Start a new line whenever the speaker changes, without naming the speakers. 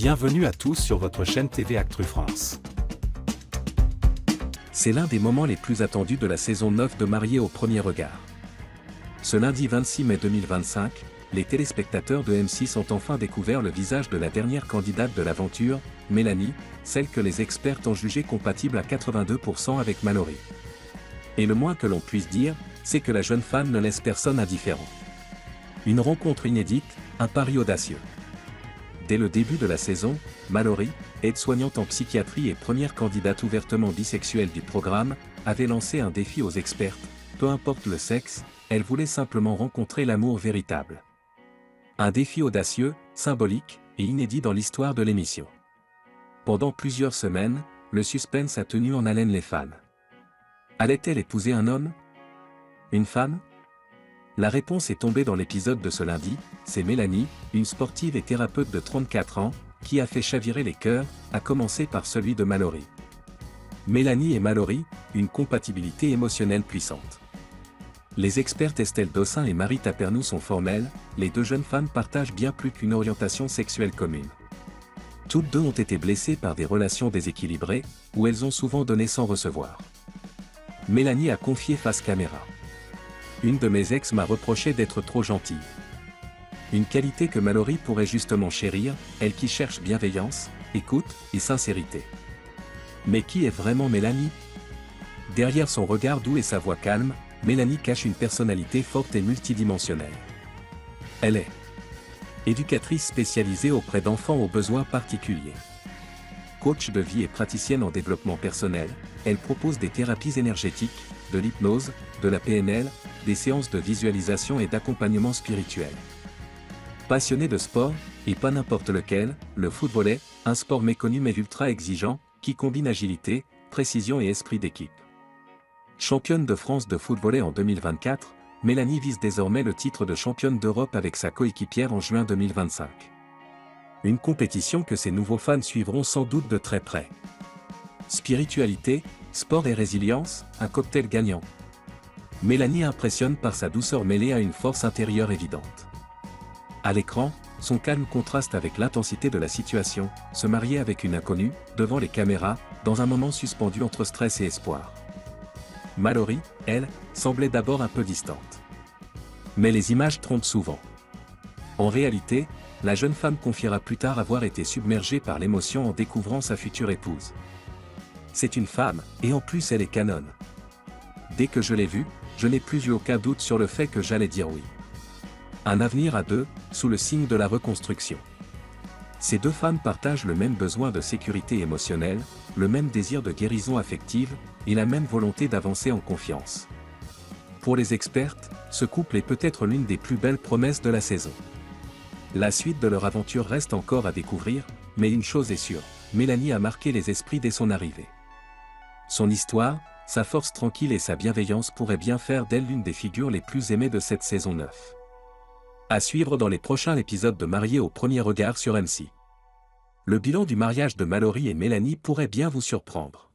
Bienvenue à tous sur votre chaîne TV Actu France.
C'est l'un des moments les plus attendus de la saison 9 de Mariés au premier regard. Ce lundi 26 mai 2025, les téléspectateurs de M6 ont enfin découvert le visage de la dernière candidate de l'aventure, Mélanie, celle que les experts ont jugée compatible à 82% avec Mallory. Et le moins que l'on puisse dire, c'est que la jeune femme ne laisse personne indifférent. Une rencontre inédite, un pari audacieux. Dès le début de la saison, Mallory, aide-soignante en psychiatrie et première candidate ouvertement bisexuelle du programme, avait lancé un défi aux expertes. Peu importe le sexe, elle voulait simplement rencontrer l'amour véritable. Un défi audacieux, symbolique et inédit dans l'histoire de l'émission. Pendant plusieurs semaines, le suspense a tenu en haleine les fans. Allait-elle épouser un homme? Une femme? La réponse est tombée dans l'épisode de ce lundi, c'est Mélanie, une sportive et thérapeute de 34 ans, qui a fait chavirer les cœurs, à commencer par celui de Mallory. Mélanie et Mallory, une compatibilité émotionnelle puissante. Les expertes Estelle Dossin et Marie Tapernou sont formelles, les deux jeunes femmes partagent bien plus qu'une orientation sexuelle commune. Toutes deux ont été blessées par des relations déséquilibrées, où elles ont souvent donné sans recevoir. Mélanie a confié face caméra. Une de mes ex m'a reproché d'être trop gentille. Une qualité que Mallory pourrait justement chérir, elle qui cherche bienveillance, écoute et sincérité. Mais qui est vraiment Mélanie? Derrière son regard doux et sa voix calme, Mélanie cache une personnalité forte et multidimensionnelle. Elle est éducatrice spécialisée auprès d'enfants aux besoins particuliers. Coach de vie et praticienne en développement personnel, elle propose des thérapies énergétiques, de l'hypnose, de la PNL, des séances de visualisation et d'accompagnement spirituel. Passionnée de sport, et pas n'importe lequel, le football est un sport méconnu mais ultra exigeant, qui combine agilité, précision et esprit d'équipe. Championne de France de football en 2024, Mélanie vise désormais le titre de championne d'Europe avec sa coéquipière en juin 2025. Une compétition que ses nouveaux fans suivront sans doute de très près. Spiritualité, sport et résilience, un cocktail gagnant. Mélanie impressionne par sa douceur mêlée à une force intérieure évidente. À l'écran, son calme contraste avec l'intensité de la situation, se marier avec une inconnue, devant les caméras, dans un moment suspendu entre stress et espoir. Mallory, elle, semblait d'abord un peu distante. Mais les images trompent souvent. En réalité, la jeune femme confiera plus tard avoir été submergée par l'émotion en découvrant sa future épouse. C'est une femme, et en plus elle est canonne. Dès que je l'ai vue, je n'ai plus eu aucun doute sur le fait que j'allais dire oui. Un avenir à deux, sous le signe de la reconstruction. Ces deux femmes partagent le même besoin de sécurité émotionnelle, le même désir de guérison affective, et la même volonté d'avancer en confiance. Pour les expertes, ce couple est peut-être l'une des plus belles promesses de la saison. La suite de leur aventure reste encore à découvrir, mais une chose est sûre, Mélanie a marqué les esprits dès son arrivée. Son histoire, sa force tranquille et sa bienveillance pourraient bien faire d'elle l'une des figures les plus aimées de cette saison 9. À suivre dans les prochains épisodes de Mariés au premier regard sur M6. Le bilan du mariage de Mallory et Mélanie pourrait bien vous surprendre.